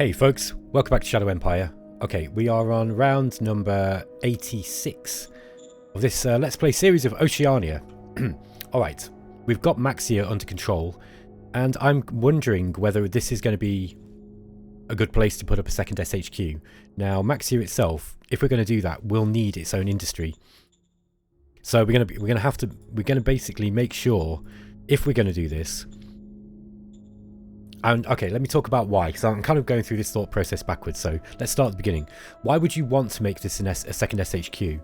Hey folks, welcome back to Shadow Empire. Okay, we are on round number 86 of this Let's Play series of Oceania. Alright, we've got Maxia under control, and I'm wondering whether this is going to be a good place to put up a second SHQ. Now, Maxia itself, if we're going to do that, will need its own industry. So we're going to basically make sure, if we're going to do this. And okay, let me talk about why, because I'm kind of going through this thought process backwards. So let's start at the beginning. Why would you want to make this a second SHQ?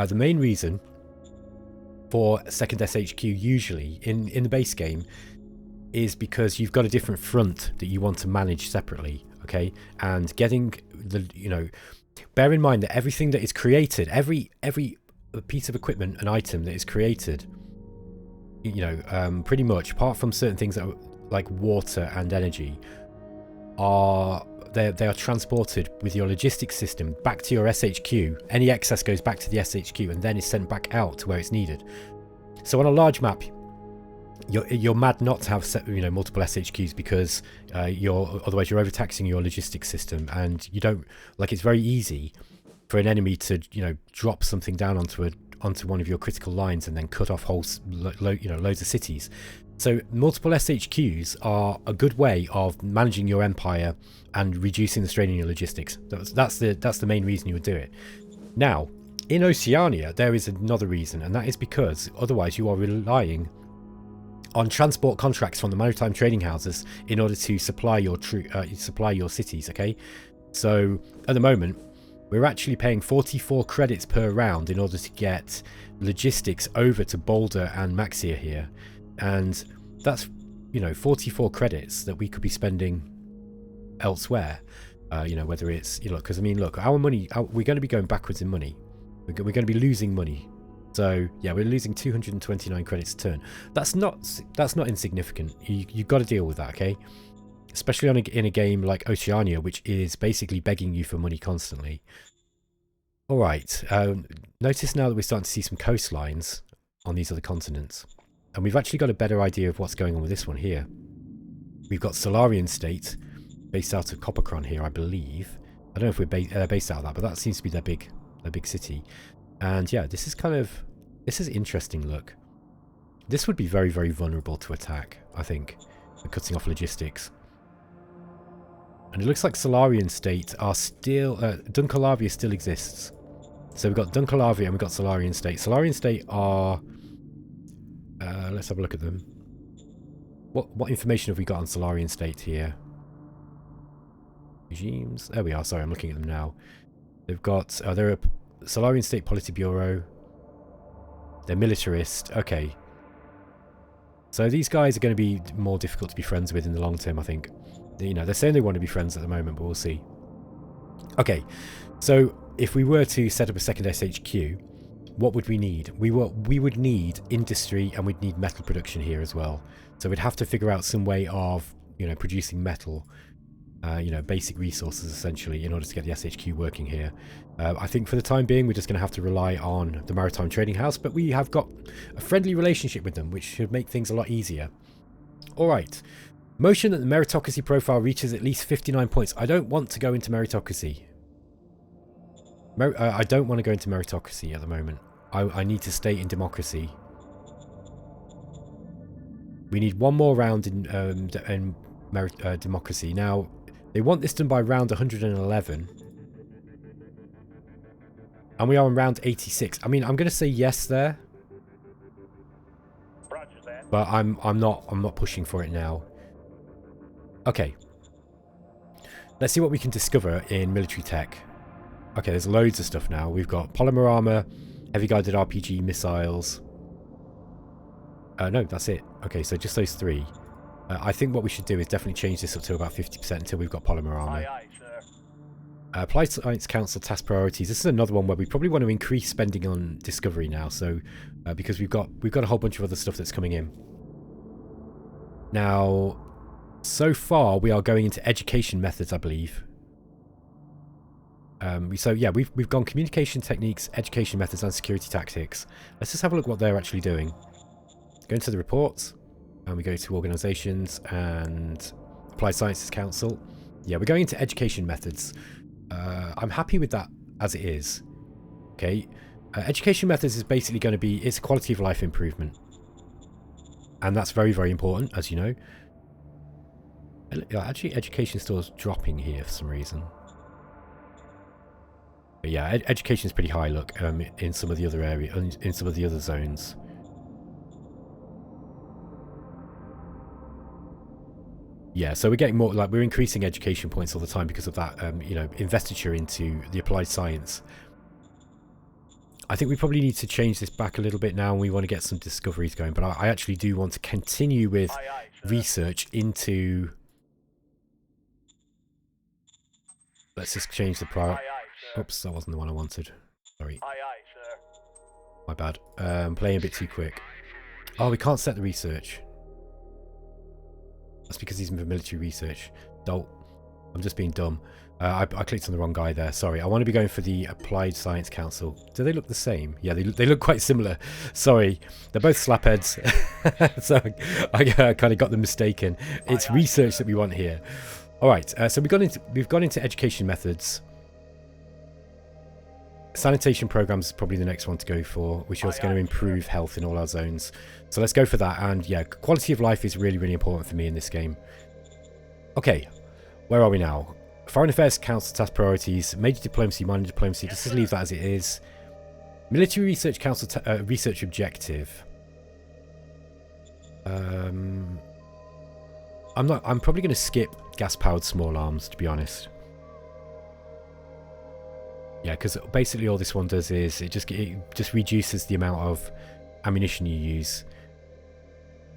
The main reason for a second SHQ usually in the base game is because you've got a different front that you want to manage separately. Okay, and getting the bear in mind that everything that is created, every piece of equipment and item that is created, pretty much apart from certain things that are like water and energy, they are transported with your logistics system back to your SHQ. Any excess goes back to the SHQ and then is sent back out to where it's needed. So on a large map, you're mad not to have multiple SHQs, because otherwise you're overtaxing your logistics system, and you don't it's very easy for an enemy to drop something down onto one of your critical lines and then cut off whole loads of cities. So multiple SHQs are a good way of managing your empire and reducing the strain in your logistics. That's the main reason you would do it. Now, in Oceania, there is another reason, and that is because otherwise you are relying on transport contracts from the maritime trading houses in order to supply your cities. Okay, so at the moment we're actually paying 44 credits per round in order to get logistics over to Boulder and Maxia here. And that's 44 credits that we could be spending elsewhere, whether it's because look, our money, we're going to be going backwards in money. We're going to be losing money. So yeah, we're losing 229 credits a turn. That's not insignificant. You've got to deal with that, okay? Especially in a game like Oceania, which is basically begging you for money constantly. All right, notice now that we're starting to see some coastlines on these other continents. And we've actually got a better idea of what's going on with this one here. We've got Solarian State, based out of Coppercron here, I believe. I don't know if we're based out of that, but that seems to be their big city. And yeah, this is interesting. Look, this would be very, very vulnerable to attack, I think, for cutting off logistics. And it looks like Solarian State are still... Duncalavia still exists. So we've got Duncalavia and we've got Solarian State. Solarian State are... let's have a look at them. What information have we got on Solarian State here? Regimes. There we are. Sorry, I'm looking at them now. They've got... they're a Solarian State Politburo. They're militarist. Okay. So these guys are going to be more difficult to be friends with in the long term, I think. They're saying they want to be friends at the moment, but we'll see. Okay. So if we were to set up a second SHQ, what would we need? We would need industry, and we'd need metal production here as well. So we'd have to figure out some way of producing metal, basic resources essentially, in order to get the SHQ working here. I think for the time being we're just going to have to rely on the maritime trading house, but we have got a friendly relationship with them, which should make things a lot easier. All right, motion that the meritocracy profile reaches at least 59 points. I don't want to go into meritocracy. I don't want to go into meritocracy at the moment. I need to stay in democracy. We need one more round in democracy. Now, they want this done by round 111. And we are on round 86. I mean, I'm going to say yes there. Roger that. But I'm not pushing for it now. Okay. Let's see what we can discover in military tech. Okay, there's loads of stuff now. We've got polymer armor, heavy guided RPG missiles. No, that's it. Okay, so just those three. I think what we should do is definitely change this up to about 50% until we've got polymer armor. Aye, aye, sir. Apply Science Council task priorities. This is another one where we probably want to increase spending on discovery now. So because we've got a whole bunch of other stuff that's coming in. Now, so far we are going into education methods, I believe. So yeah, we've gone communication techniques, education methods, and security tactics. Let's just have a look what they're actually doing. Go into the reports, and we go to organisations and Applied Sciences Council. Yeah, we're going into education methods. I'm happy with that as it is. Okay. Education methods is basically going to be, it's a quality of life improvement. And that's very, very important, as you know. Actually, education still is dropping here for some reason. But yeah, education is pretty high, look, in some of the other areas, in some of the other zones. Yeah, so we're getting more, like, we're increasing education points all the time because of that, you know, investiture into the applied science. I think we probably need to change this back a little bit now, and we want to get some discoveries going, but I actually do want to continue with research into... Let's just change the prior... Oops, that wasn't the one I wanted. Sorry. My bad. Playing a bit too quick. Oh, we can't set the research. That's because he's in for military research. Dolt. I'm just being dumb. I clicked on the wrong guy there. Sorry. I want to be going for the Applied Science Council. Do they look the same? Yeah, they look quite similar. Sorry. They're both slapheads. So I kind of got them mistaken. It's research that we want here. All right. So we've gone into education methods. Sanitation programs is probably the next one to go for, which is going to improve health in all our zones. So let's go for that. And yeah, quality of life is really, really important for me in this game. Okay, where are we now? Foreign Affairs Council task priorities, major diplomacy, minor diplomacy. Let's just leave that as it is. Military Research Council research objective. I'm probably going to skip gas-powered small arms, to be honest. Yeah, because basically all this one does is it just reduces the amount of ammunition you use.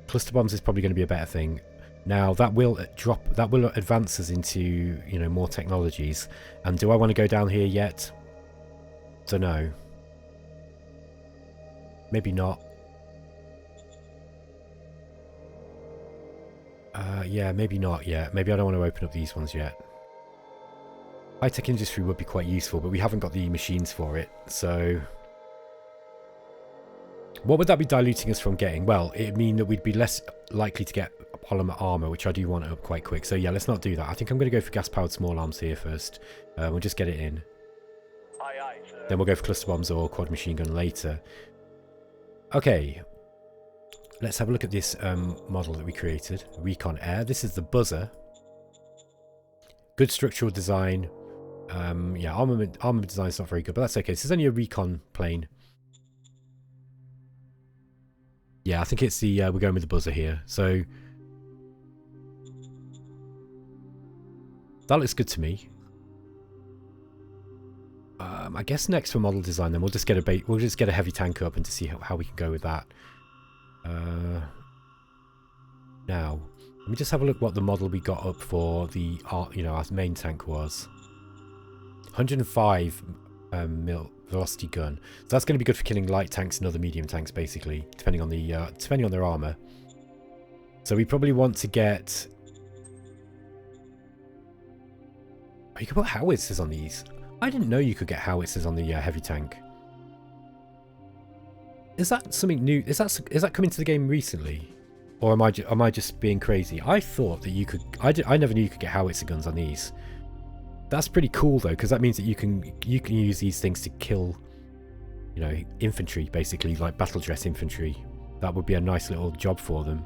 Cluster bombs is probably going to be a better thing. Now that will advance us into, you know, more technologies. And do I want to go down here yet? Don't know. Maybe not. Yeah, maybe not yet. Maybe I don't want to open up these ones yet. High-tech industry would be quite useful, but we haven't got the machines for it, so... What would that be diluting us from getting? Well, it would mean that we'd be less likely to get polymer armor, which I do want up quite quick. So yeah, let's not do that. I think I'm going to go for gas-powered small arms here first. We'll just get it in. Then we'll go for cluster bombs or quad machine gun later. Okay. Let's have a look at this model that we created. Recon Air. This is the buzzer. Good structural design. Yeah, armament design is not very good, but that's okay. This is only a recon plane. Yeah, I think it's the we're going with the buzzer here. So that looks good to me. I guess next for model design, then we'll just get a heavy tank up and to see how we can go with that. Now, let me just have a look what the model we got up for the you know, our main tank was. 105 mil velocity gun. So that's going to be good for killing light tanks and other medium tanks, basically, depending on their armor. So we probably want to get... Oh, you can put howitzers on these. I didn't know you could get howitzers on the heavy tank. Is that something new? Is that come into the game recently, or am I just being crazy? I thought that you could. I never knew you could get howitzer guns on these. That's pretty cool though, because that means that you can use these things to kill, you know, infantry, basically, like battle dress infantry. That would be a nice little job for them.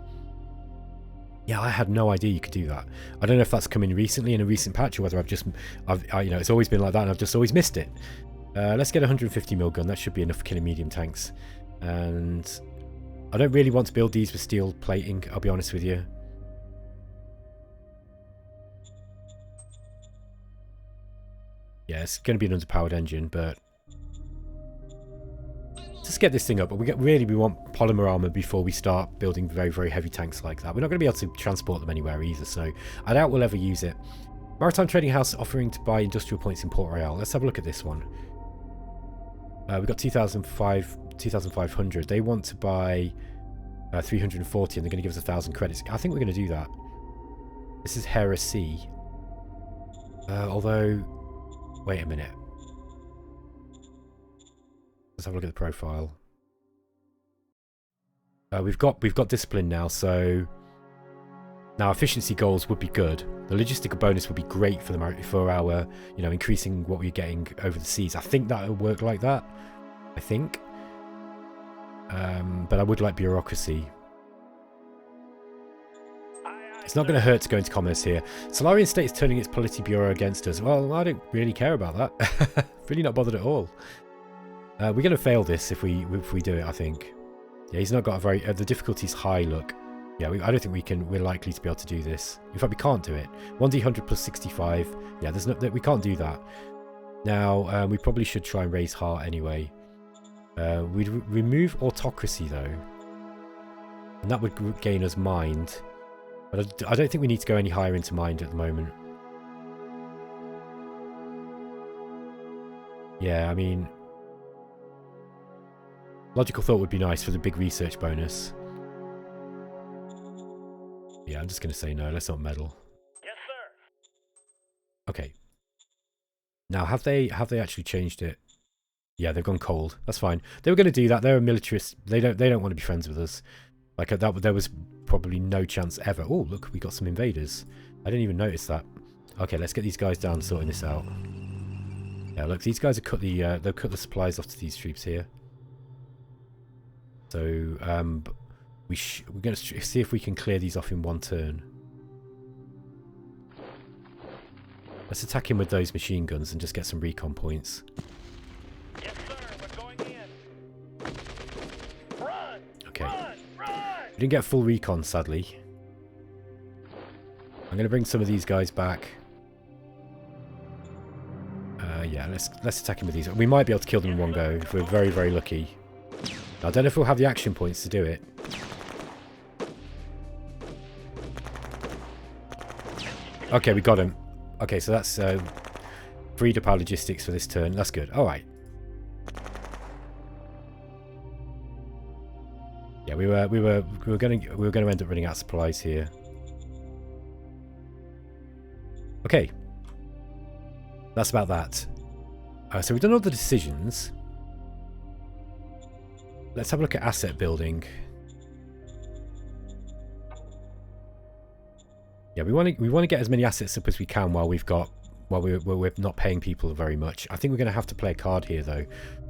Yeah, I had no idea you could do that. I don't know if that's come in recently in a recent patch, or whether you know, it's always been like that and I've just always missed it. Let's get a 150mm gun. That should be enough for killing medium tanks. And I don't really want to build these with steel plating, I'll be honest with you. Yeah, it's going to be an underpowered engine, but just get this thing up. But we want polymer armor before we start building very, very heavy tanks like that. We're not going to be able to transport them anywhere either, so I doubt we'll ever use it. Maritime Trading House offering to buy industrial points in Port Royal. Let's have a look at this one. We've got 2,500. They want to buy 340, and they're going to give us 1,000 credits. I think we're going to do that. This is Heresy. Although, wait a minute. Let's have a look at the profile. We've got discipline now, so Now, efficiency goals would be good. The logistical bonus would be great for our, you know, increasing what we're getting over the seas. I think that will work like that. I think. But I would like bureaucracy. It's not going to hurt to go into commerce here. Solarian State is turning its Politburo against us. Well, I don't really care about that. Really not bothered at all. We're going to fail this if we do it, I think. Yeah, he's not got a very... the difficulty's high, look. Yeah, I don't think we're likely to be able to do this. In fact, we can't do it. 1d100 plus 65. Yeah, we can't do that. Now, we probably should try and raise heart anyway. We'd remove autocracy, though. And that would gain us mind. But I don't think we need to go any higher into mind at the moment. Yeah, I mean... Logical thought would be nice for the big research bonus. Yeah, I'm just going to say no. Let's not meddle. Yes, sir. Okay. Now, have they actually changed it? Yeah, they've gone cold. That's fine. They were going to do that. They're a militarist. They don't want to be friends with us. Like that, there was probably no chance ever. Oh, look, we got some invaders. I didn't even notice that. Okay, let's get these guys down, sorting this out. Yeah, look, these guys have cut they've cut the supplies off to these troops here. So, we're going to see if we can clear these off in one turn. Let's attack him with those machine guns and just get some recon points. Yes, sir. We're going in. Run! Okay. Run! We didn't get full recon, sadly. I'm going to bring some of these guys back. Yeah, let's attack him with these. We might be able to kill them in one go if we're very, very lucky. I don't know if we'll have the action points to do it. Okay, we got him. Okay, so that's freed up our logistics for this turn. That's good. All right. Yeah, we were going to end up running out of supplies here. Okay. That's about that. So we've done all the decisions. Let's have a look at asset building. Yeah, we want to get as many assets up as we can while we're not paying people very much. I think we're going to have to play a card here though.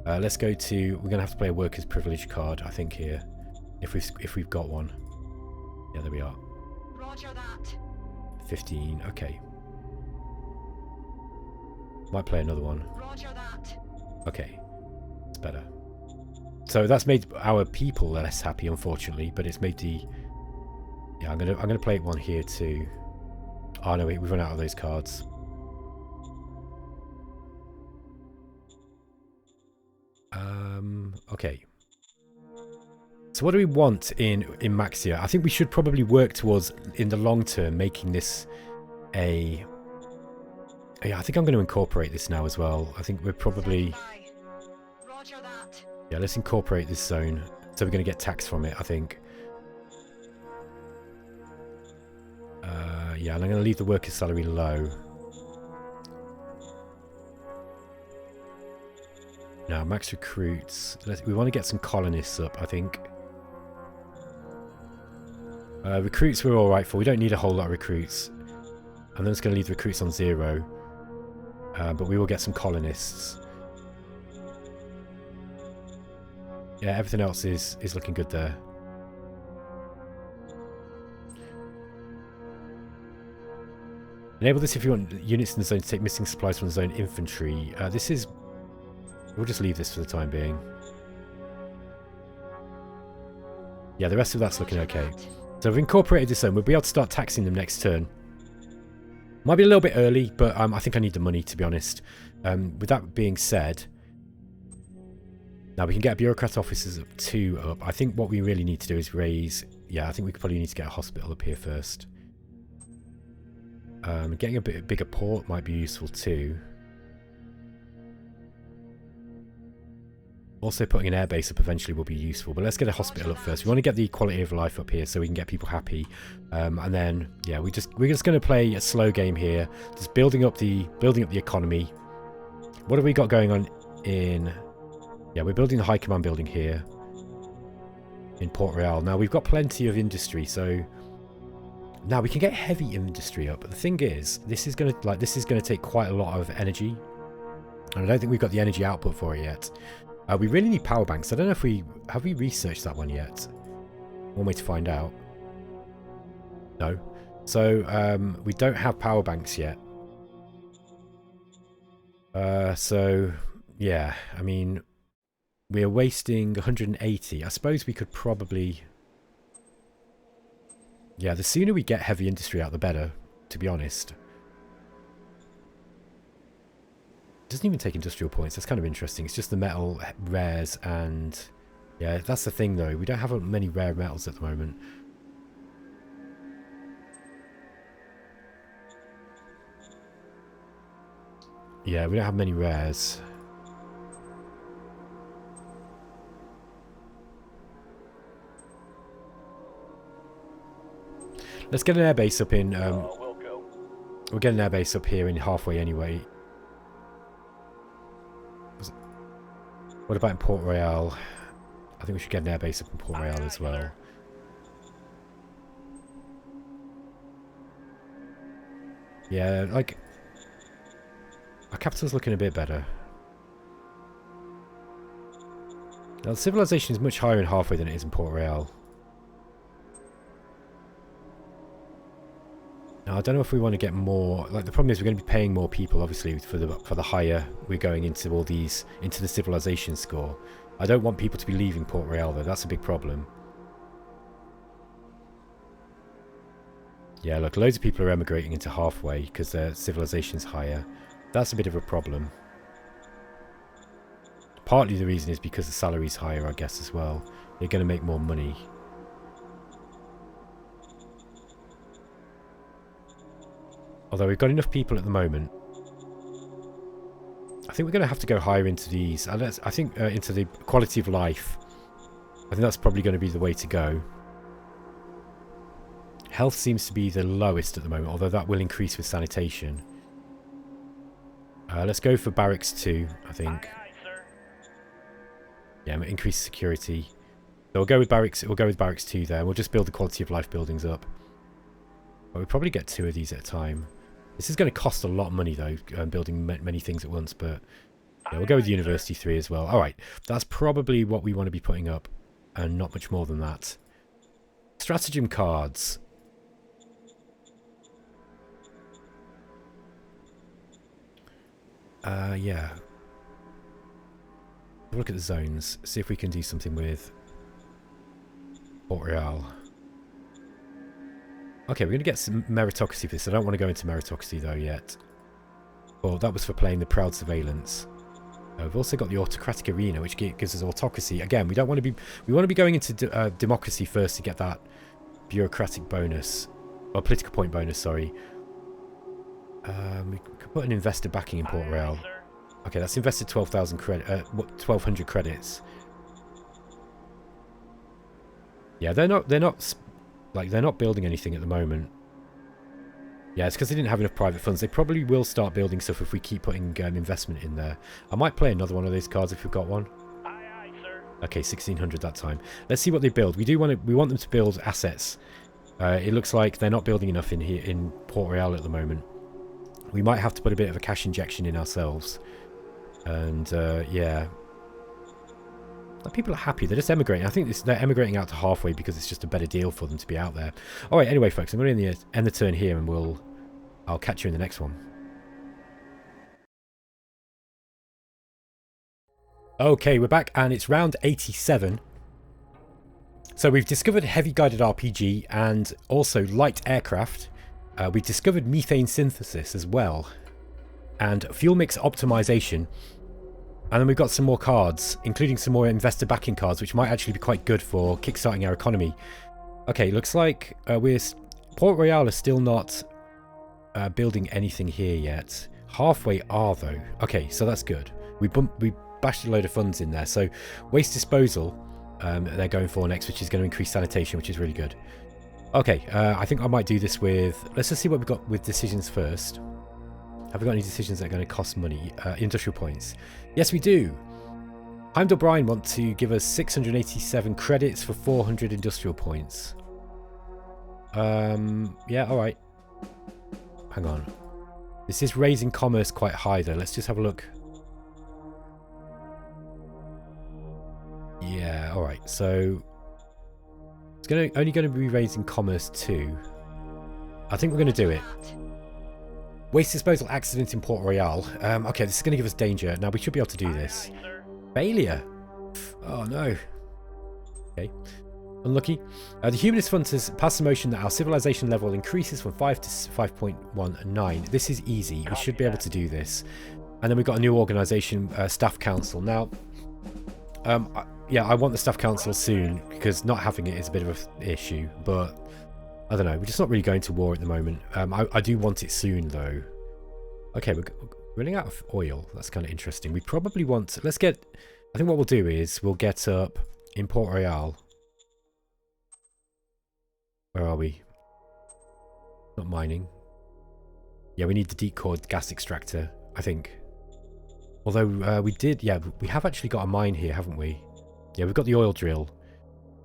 Let's go to. We're going to have to play a workers' privilege card. I think here, if we've got one. Yeah, there we are. Roger that. 15. Okay. Might play another one. Roger that. Okay, it's better. So that's made our people less happy, unfortunately, but it's made the... Yeah, I'm gonna play one here too. Oh no, we've run out of those cards. Okay. So what do we want in Maxia? I think we should probably work towards, in the long term, making this a... Yeah, I think I'm going to incorporate this now as well. I think we're probably... Roger that. Yeah, let's incorporate this zone. So we're going to get tax from it, I think. Yeah, and I'm going to leave the worker's salary low. Now, max recruits. We want to get some colonists up, I think. Recruits we're alright for. We don't need a whole lot of recruits. I'm just going to leave the recruits on 0. But we will get some colonists. Yeah, everything else is looking good there. Enable this if you want units in the zone to take missing supplies from the zone infantry. This is... We'll just leave this for the time being. Yeah, the rest of that's looking okay. So we've incorporated this zone. We'll be able to start taxing them next turn. Might be a little bit early, but I think I need the money, to be honest. With that being said, now we can get bureaucrat officers of 2 up. I think what we really need to do is raise... Yeah, I think we probably need to get a hospital up here first. Getting a bit bigger port might be useful too. Also putting an airbase up eventually will be useful, but let's get a hospital up first. We want to get the quality of life up here so we can get people happy. And then, yeah, we're just going to play a slow game here, just building up the economy. What have we got going on in? Yeah, we're building the high command building here in Port Royal. Now we've got plenty of industry, so Now we can get heavy industry up, but the thing is, this is gonna take quite a lot of energy, and I don't think we've got the energy output for it yet. We really need power banks. I don't know if we researched that one yet. One way to find out. No. So we don't have power banks yet. So yeah, I mean, we are wasting 180. I suppose we could probably. Yeah, the sooner we get heavy industry out, the better, to be honest. It doesn't even take industrial points. That's kind of interesting. It's just the metal rares and... Yeah, that's the thing, though. We don't have many rare metals at the moment. Yeah, we don't have many rares. Let's get an airbase up in... we'll get an airbase up here in halfway anyway. What about in Port Royal? I think we should get an airbase up in Port Royal as well. Yeah, like... Our capital's looking a bit better. Now, civilization is much higher in halfway than it is in Port Royal. Now, I don't know if we want to get more... Like, the problem is we're going to be paying more people, obviously, for the higher we're going into all these... Into the civilization score. I don't want people to be leaving Port Royal, though. That's a big problem. Yeah, look, loads of people are emigrating into halfway because their civilization's higher. That's a bit of a problem. Partly the reason is because the salary's higher, I guess, as well. They're going to make more money. Although we've got enough people at the moment. I think we're going to have to go higher into these. I think into the quality of life. I think that's probably going to be the way to go. Health seems to be the lowest at the moment, although that will increase with sanitation. Let's go for barracks 2, I think. Yeah, increase security. So we'll go with barracks. We'll go with barracks 2 there. We'll just build the quality of life buildings up. But we'll probably get 2 of these at a time. This is going to cost a lot of money though, building many things at once. But yeah, we'll go with University 3 as well. All right, that's probably what we want to be putting up, and not much more than that. Stratagem cards. Yeah. Look at the zones. See if we can do something with Port Royal. Okay, we're going to get some meritocracy for this. I don't want to go into meritocracy though yet. Well, that was for playing the Proud Surveillance. We've also got the Autocratic Arena, which gives us autocracy. Again, we don't want to be... We want to be going into democracy first to get that bureaucratic bonus. Or political point bonus, sorry. We could put an investor backing in Port Royal. Okay, that's invested 12,000 credit, 1,200 credits. Yeah, they're not building anything at the moment. Yeah, it's because they didn't have enough private funds. They probably will start building stuff if we keep putting investment in there. I might play another one of these cards if we've got one. Aye, aye, sir. Okay, 1,600 that time. Let's see what they build. We want them to build assets. It looks like they're not building enough in here in Port Royal at the moment. We might have to put a bit of a cash injection in ourselves. And yeah, people are happy. They're just emigrating. I think they're emigrating out to halfway because it's just a better deal for them to be out there. All right, anyway, folks, I'm going to end the turn here, and I'll catch you in the next one. Okay, we're back, and it's round 87. So we've discovered heavy guided RPG and also light aircraft. We discovered methane synthesis as well, and fuel mix optimization. And then we've got some more cards, including some more investor backing cards, which might actually be quite good for kickstarting our economy. Okay, looks like Port Royal is still not building anything here yet. Halfway are though. Okay, so that's good. We bashed a load of funds in there. So waste disposal, they're going for next, which is going to increase sanitation, which is really good. Okay, I think I might do this with... Let's just see what we've got with decisions first. Have we got any decisions that are going to cost money? Industrial points. Yes, we do. Heimdall Brine want to give us 687 credits for 400 industrial points. Yeah, alright. Hang on. This is raising commerce quite high, though. Let's just have a look. Yeah, alright. So, it's only going to be raising commerce 2. I think we're going to do it. Waste disposal accident in Port Royal. Okay, this is going to give us danger. Now, we should be able to do this. Aye, sir. Failure. Oh, no. Okay. Unlucky. The Humanist Fund has passed a motion that our civilization level increases from 5 to 5.19. This is easy. We should be able to do this. And then we've got a new organisation, Staff Council. Now, yeah, I want the Staff Council soon, because not having it is a bit of an issue. But, I don't know. We're just not really going to war at the moment. I do want it soon, though. Okay, we're running out of oil. That's kind of interesting. We probably want... Let's get... I think what we'll do is we'll get up in Port Royal. Where are we? Not mining. Yeah, we need the deep core gas extractor, I think. Although we did, yeah, we have actually got a mine here, haven't we? Yeah, we've got the oil drill.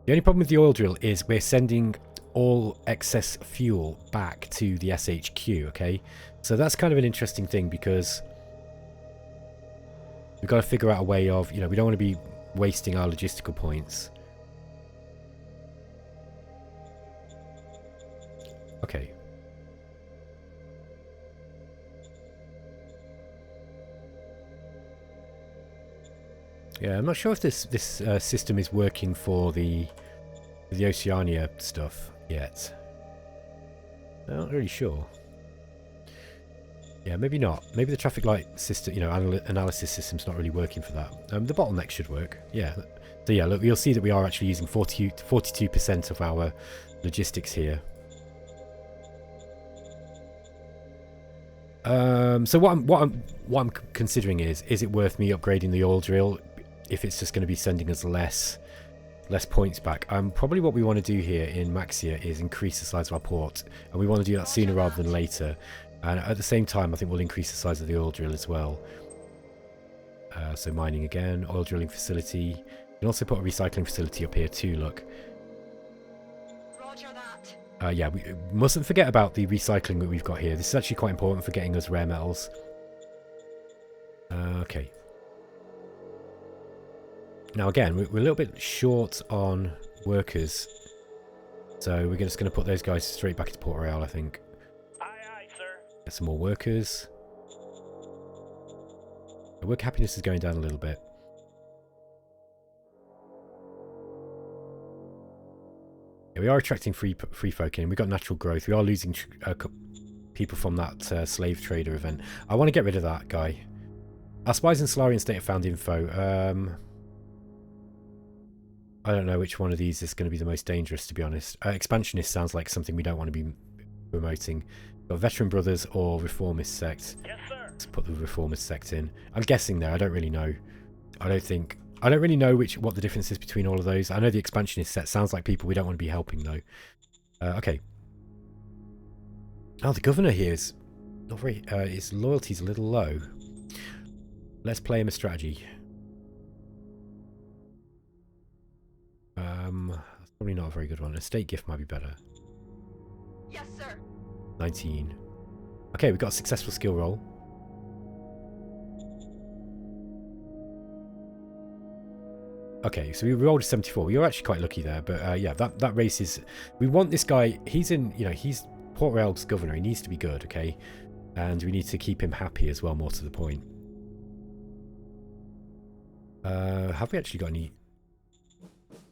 The only problem with the oil drill is we're sending all excess fuel back to the SHQ, okay? So that's kind of an interesting thing because we've got to figure out a way of, you know, we don't want to be wasting our logistical points. Okay. Yeah, I'm not sure if this system is working for the Oceania stuff yet. I'm not really sure. Yeah, maybe not. Maybe the traffic light system, you know, analysis system's not really working for that. The bottleneck should work. Yeah. So yeah, look, you'll see that we are actually using 42% of our logistics here. So what I'm considering is it worth me upgrading the oil drill if it's just going to be sending us less points back? Probably what we want to do here in Maxia is increase the size of our port, and we want to do that sooner rather than later. And at the same time, I think we'll increase the size of the oil drill as well. So mining again, oil drilling facility. You can also put a recycling facility up here too. Look. Roger that. Yeah, we mustn't forget about the recycling that we've got here. This is actually quite important for getting us rare metals. Okay. Now again, we're a little bit short on workers. So we're just going to put those guys straight back into Port Royal, I think. Aye, aye, sir. Get some more workers. The work happiness is going down a little bit. Yeah, we are attracting free folk in. We've got natural growth. We are losing people from that slave trader event. I want to get rid of that guy. Our spies in Solarian State have found info. I don't know which one of these is going to be the most dangerous, to be honest. Expansionist sounds like something we don't want to be promoting. Got Veteran Brothers or Reformist Sect. Yes, sir. Let's put the Reformist Sect in. I'm guessing there. I don't really know. I don't really know what the difference is between all of those. I know the Expansionist set sounds like people we don't want to be helping, though. Okay. Oh, the governor here is not very... his loyalty's a little low. Let's play him a strategy. That's probably not a very good one. A state gift might be better. Yes, sir. 19. Okay, we've got a successful skill roll. Okay, so we rolled a 74. We were actually quite lucky there, but yeah, that race is... We want this guy... He's in... You know, he's Port Royal's governor. He needs to be good, okay? And we need to keep him happy as well, more to the point. Have we actually got any...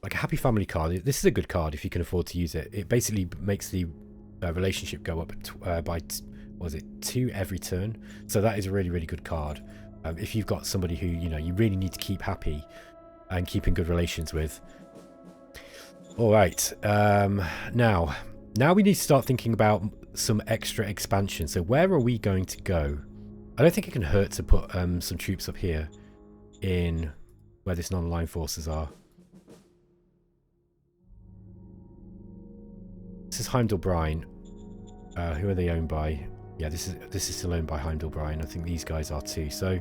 Like a happy family card. This is a good card if you can afford to use it. It basically makes the relationship go up by, what was it, 2 every turn. So that is a really, really good card. If you've got somebody who, you know, you really need to keep happy and keep in good relations with. All right. Now we need to start thinking about some extra expansion. So where are we going to go? I don't think it can hurt to put some troops up here in where this non-aligned forces are. This is Heimdall Brine. Who are they owned by? Yeah, this is still owned by Heimdall Brine. I think these guys are too. So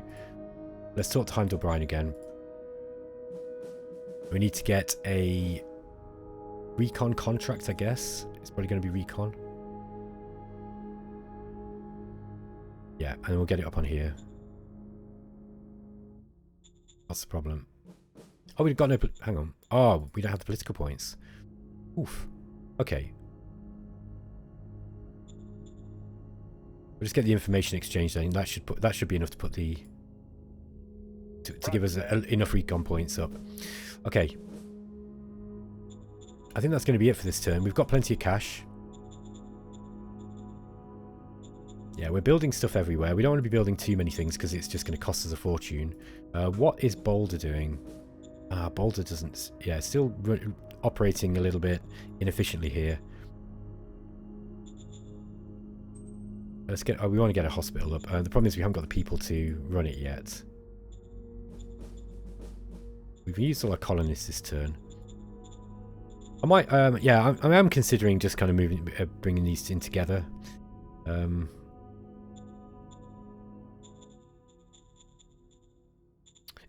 let's talk to Heimdall Brine again. We need to get a recon contract, I guess. It's probably going to be recon. Yeah, and we'll get it up on here. What's the problem? Oh, we've got no... Hang on. Oh, we don't have the political points. Oof. Okay. We'll just get the information exchange then. That should be enough to put the... To give us enough recon points up. Okay. I think that's going to be it for this turn. We've got plenty of cash. Yeah, we're building stuff everywhere. We don't want to be building too many things because it's just going to cost us a fortune. What is Boulder doing? Boulder doesn't... Yeah, it's still operating a little bit inefficiently here. Let's get... Oh, we want to get a hospital up. The problem is we haven't got the people to run it yet. We've used all our colonists this turn. I might... yeah, I am considering just kind of moving, bringing these in together.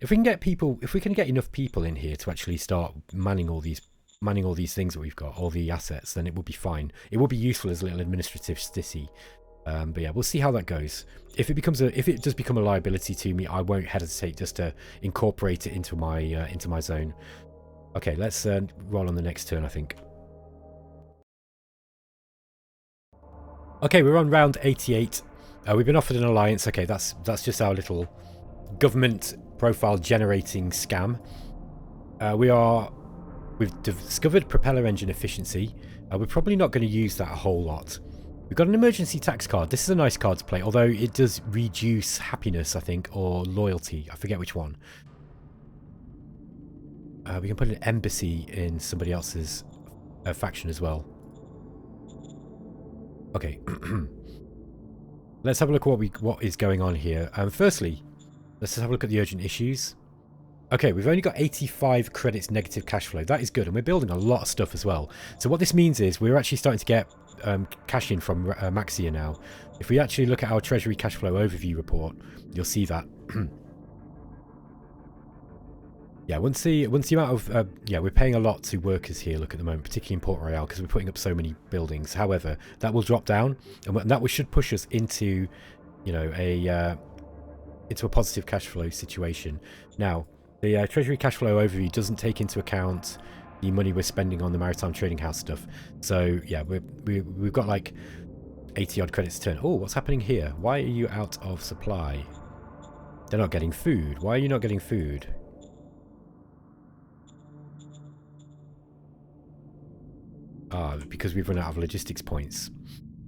If we can get people, if we can get enough people in here to actually start manning all these things that we've got, all the assets, then it will be fine. It will be useful as a little administrative city. But yeah, we'll see how that goes. If it does become a liability to me, I won't hesitate just to incorporate it into my zone. Okay, let's roll on the next turn, I think. Okay, we're on round 88. We've been offered an alliance. Okay, that's just our little government profile generating scam. We've discovered propeller engine efficiency. We're probably not going to use that a whole lot. We've got an emergency tax card. This is a nice card to play, although it does reduce happiness, I think, or loyalty. I forget which one. We can put an embassy in somebody else's faction as well. Okay. Let's have a look at what is going on here. Firstly, let's just have a look at the urgent issues. Okay, we've only got 85 credits negative cash flow. That is good, and we're building a lot of stuff as well. So what this means is we're actually starting to get cash in from Maxia now. If we actually look at our treasury cash flow overview report, you'll see that. Yeah, once the amount of yeah, we're paying a lot to workers here. Look at the moment, particularly in Port Royal, because we're putting up so many buildings. However, that will drop down, and that should push us into, you know, into a positive cash flow situation. Now, the treasury cash flow overview doesn't take into account the money we're spending on the maritime trading house stuff. So yeah, we've got like 80 odd credits a turn. Oh, what's happening here? Why are you out of supply? They're not getting food. Why are you not getting food? Ah, because we've run out of logistics points.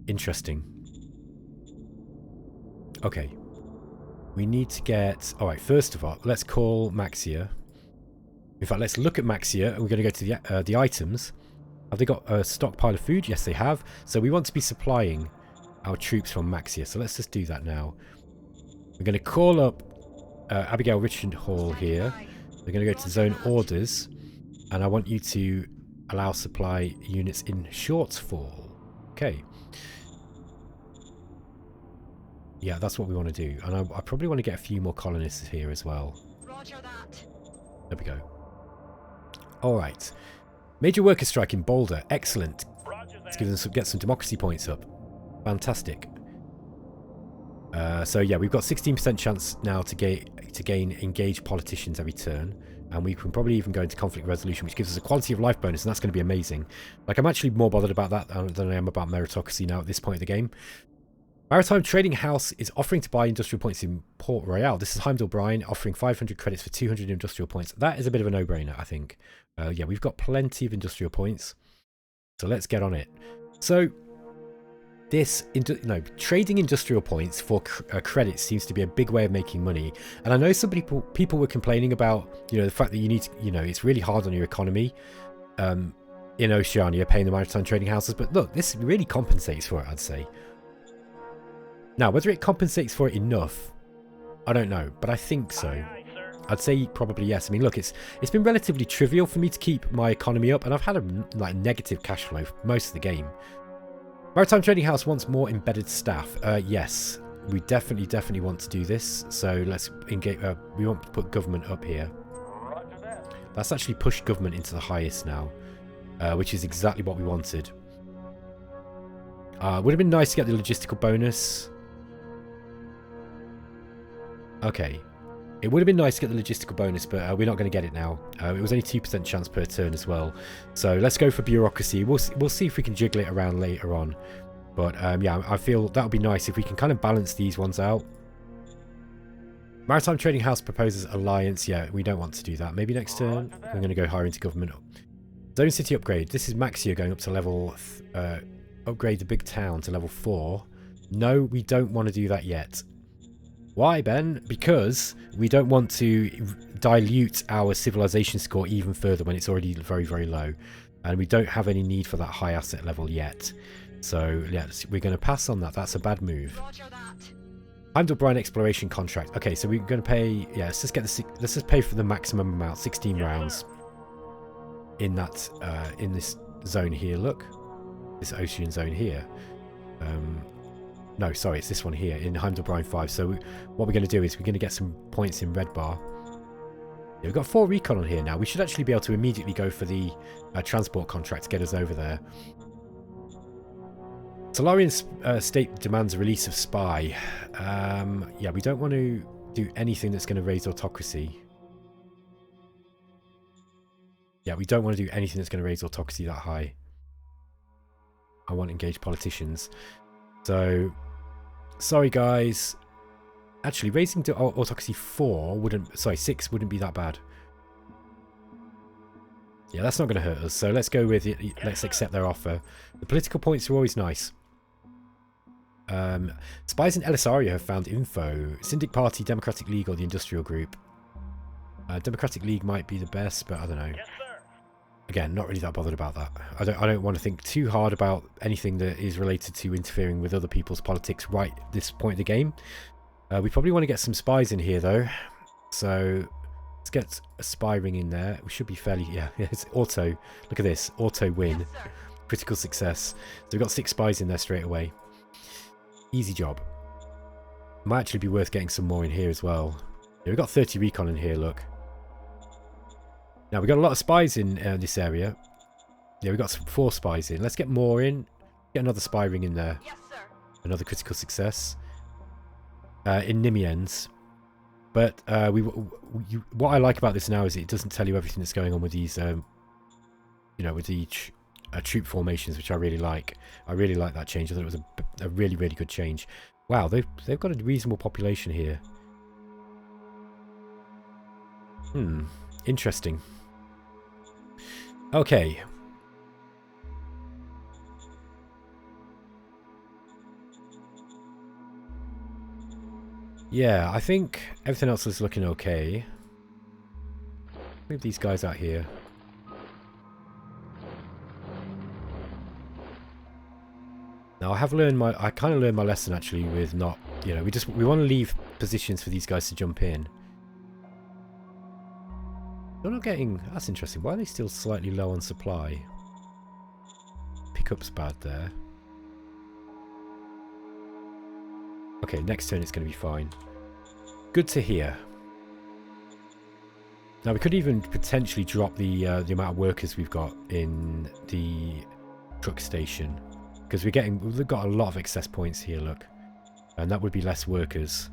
Interesting. Okay. We need to get... Alright, first of all, let's call Maxia. In fact, let's look at Maxia, and we're going to go to the items. Have they got a stockpile of food? Yes, they have. So we want to be supplying our troops from Maxia. So let's just do that now. We're going to call up Abigail Richard Hall here. We're going to go to zone orders. And I want you to allow supply units in shortfall. Okay. Yeah, that's what we want to do. And I probably want to get a few more colonists here as well. Roger that. There we go. Alright. Major worker strike in Boulder. Excellent. Let's get some democracy points up. Fantastic. So yeah, we've got 16% chance now to gain engaged politicians every turn. And we can probably even go into conflict resolution, which gives us a quality of life bonus, and that's going to be amazing. Like, I'm actually more bothered about that than I am about meritocracy now at this point of the game. Maritime Trading House is offering to buy industrial points in Port Royal. This is Heimdall Bryan offering 500 credits for 200 industrial points. That is a bit of a no-brainer, I think. Yeah, we've got plenty of industrial points. So let's get on it. So, trading industrial points for credits seems to be a big way of making money. And I know some people were complaining about, you know, the fact that you need to, you know, it's really hard on your economy in Oceania paying the maritime trading houses. But look, this really compensates for it, I'd say. Now, whether it compensates for it enough, I don't know, but I think so. I'd say probably yes. I mean, look, it's been relatively trivial for me to keep my economy up, and I've had a negative cash flow for most of the game. Maritime Trading House wants more embedded staff. Yes, we definitely want to do this. So let's engage. We want to put government up here. Let's actually push government into the highest now. which is exactly what we wanted. Would have been nice to get the logistical bonus. Okay. It would have been nice to get the logistical bonus, but we're not going to get it now. It was only 2% chance per turn as well. So let's go for bureaucracy. We'll see if we can jiggle it around later on. But yeah, I feel that would be nice if we can kind of balance these ones out. Maritime Trading House proposes alliance. Yeah, we don't want to do that. Maybe next turn. I'm going to go higher into government. Zone City upgrade. This is Maxia going up to level... upgrade the big town to level 4. No, we don't want to do that yet. Why, Ben? Because we don't want to dilute our civilization score even further when it's already very, very low. And we don't have any need for that high asset level yet. So, yeah, we're going to pass on that. That's a bad move. Heimdall exploration contract. Okay, so we're going to pay... Yeah, let's just pay for the maximum amount. 16 rounds. In that, in this zone here, look. This ocean zone here. No, sorry, it's this one here in Heimdall 5. So what we're going to do is we're going to get some points in red bar. Yeah, we've got 4 recon on here now. We should actually be able to immediately go for the transport contract to get us over there. Solarian state demands a release of spy. Yeah, we don't want to do anything that's going to raise autocracy. Yeah, we don't want to do anything that's going to raise autocracy that high. I want to engage politicians. So, sorry guys. Actually, raising to autocracy 6 wouldn't be that bad. Yeah, that's not going to hurt us. So let's go with it. Let's accept their offer. The political points are always nice. Spies in Elisaria have found info. Syndic Party, Democratic League, or the Industrial Group. Democratic League might be the best, but I don't know. Yes, sir. Again, not really that bothered about that. I don't want to think too hard about anything that is related to interfering with other people's politics right at this point of the game. We probably want to get some spies in here though. So let's get a spy ring in there. We should be fairly... Yeah, it's auto. Look at this. Auto win. Yes, sir. Critical success. So we've got 6 spies in there straight away. Easy job. Might actually be worth getting some more in here as well. Yeah, we've got 30 recon in here, look. Now, we've got a lot of spies in this area. Yeah, we've got 4 spies in. Let's get more in. Get another spy ring in there. Yes, sir. Another critical success. In Nimiens. But what I like about this now is it doesn't tell you everything that's going on with these, you know, with each troop formations, which I really like. I really like that change. I thought it was a really, really good change. Wow, they've got a reasonable population here. Interesting. Okay. Yeah, I think everything else is looking okay. Move these guys out here. Now I kind of learned my lesson actually with not, you know, we want to leave positions for these guys to jump in. They're not getting... That's interesting. Why are they still slightly low on supply? Pickup's bad there. Okay, next turn it's going to be fine. Good to hear. Now we could even potentially drop the amount of workers we've got in the truck station. Because we've got a lot of excess points here, look. And that would be less workers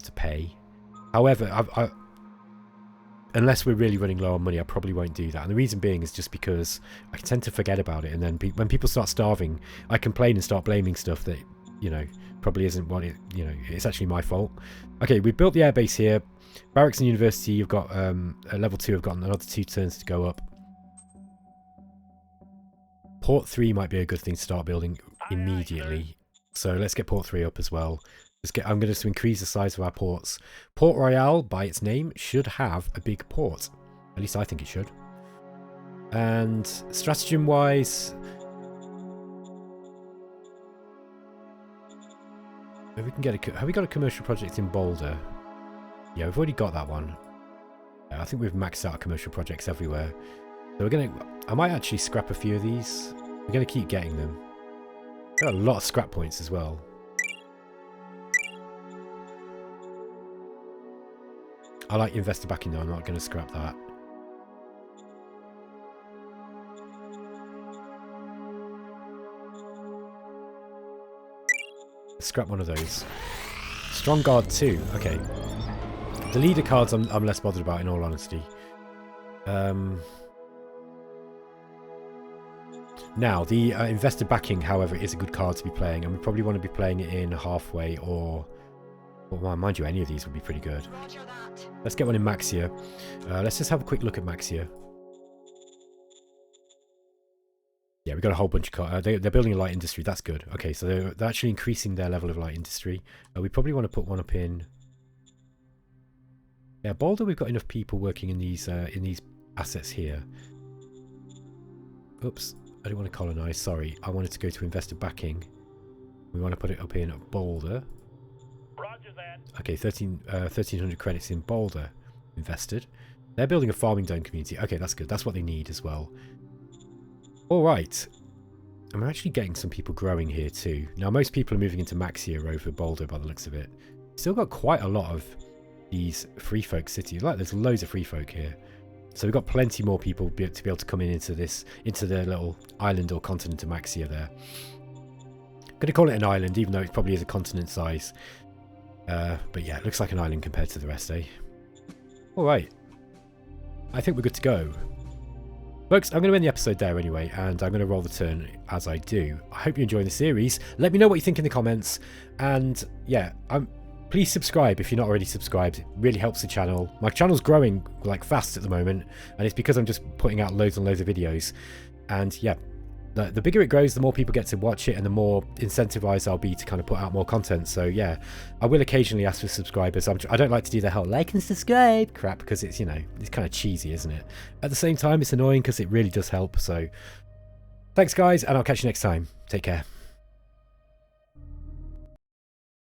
to pay. However, unless we're really running low on money, I probably won't do that. And the reason being is just because I tend to forget about it. And then when people start starving, I complain and start blaming stuff that, you know, probably isn't what it, you know, it's actually my fault. Okay, we built the airbase here. Barracks and University, you've got, at level 2, have got another 2 turns to go up. Port 3 might be a good thing to start building immediately. So let's get Port 3 up as well. I'm going to increase the size of our ports. Port Royal, by its name, should have a big port. At least I think it should. And stratagem-wise... If we can get have we got a commercial project in Boulder? Yeah, we've already got that one. I think we've maxed out commercial projects everywhere. So we're going to... I might actually scrap a few of these. We're going to keep getting them. Got a lot of scrap points as well. I like investor backing though, I'm not going to scrap that. Scrap one of those. Strong Guard 2. Okay. The leader cards I'm less bothered about, in all honesty. Now, the investor backing, however, is a good card to be playing, and we probably want to be playing it in halfway or... Well, mind you, any of these would be pretty good. Roger that. Let's get one in Maxia. Let's just have a quick look at Maxia. Yeah, we've got a whole bunch of cards. They're building a light industry. That's good. Okay, so they're actually increasing their level of light industry. We probably want to put one up in... Yeah, Boulder, we've got enough people working in these assets here. Oops, I didn't want to colonize. Sorry, I wanted to go to investor backing. We want to put it up in Boulder. Roger that. Okay, 1,300 credits in Boulder invested. They're building a farming dome community. Okay, that's good. That's what they need as well. All right. I'm actually getting some people growing here too. Now, most people are moving into Maxia over Boulder by the looks of it. Still got quite a lot of these free folk cities. Like, there's loads of free folk here. So we've got plenty more people to be able to come into the little island or continent of Maxia there. I'm going to call it an island, even though it probably is a continent size. But yeah, it looks like an island compared to the rest, eh? Alright. I think we're good to go. Folks, I'm going to end the episode there anyway, and I'm going to roll the turn as I do. I hope you're enjoying the series. Let me know what you think in the comments. And yeah, please subscribe if you're not already subscribed. It really helps the channel. My channel's growing like fast at the moment, and it's because I'm just putting out loads and loads of videos. And yeah, the bigger it grows, the more people get to watch it, and the more incentivized I'll be to kind of put out more content. So yeah, I will occasionally ask for subscribers. I don't like to do the whole like and subscribe crap, because it's, you know, it's kind of cheesy, isn't it? At the same time, it's annoying because it really does help. So thanks guys, and I'll catch you next time. Take care.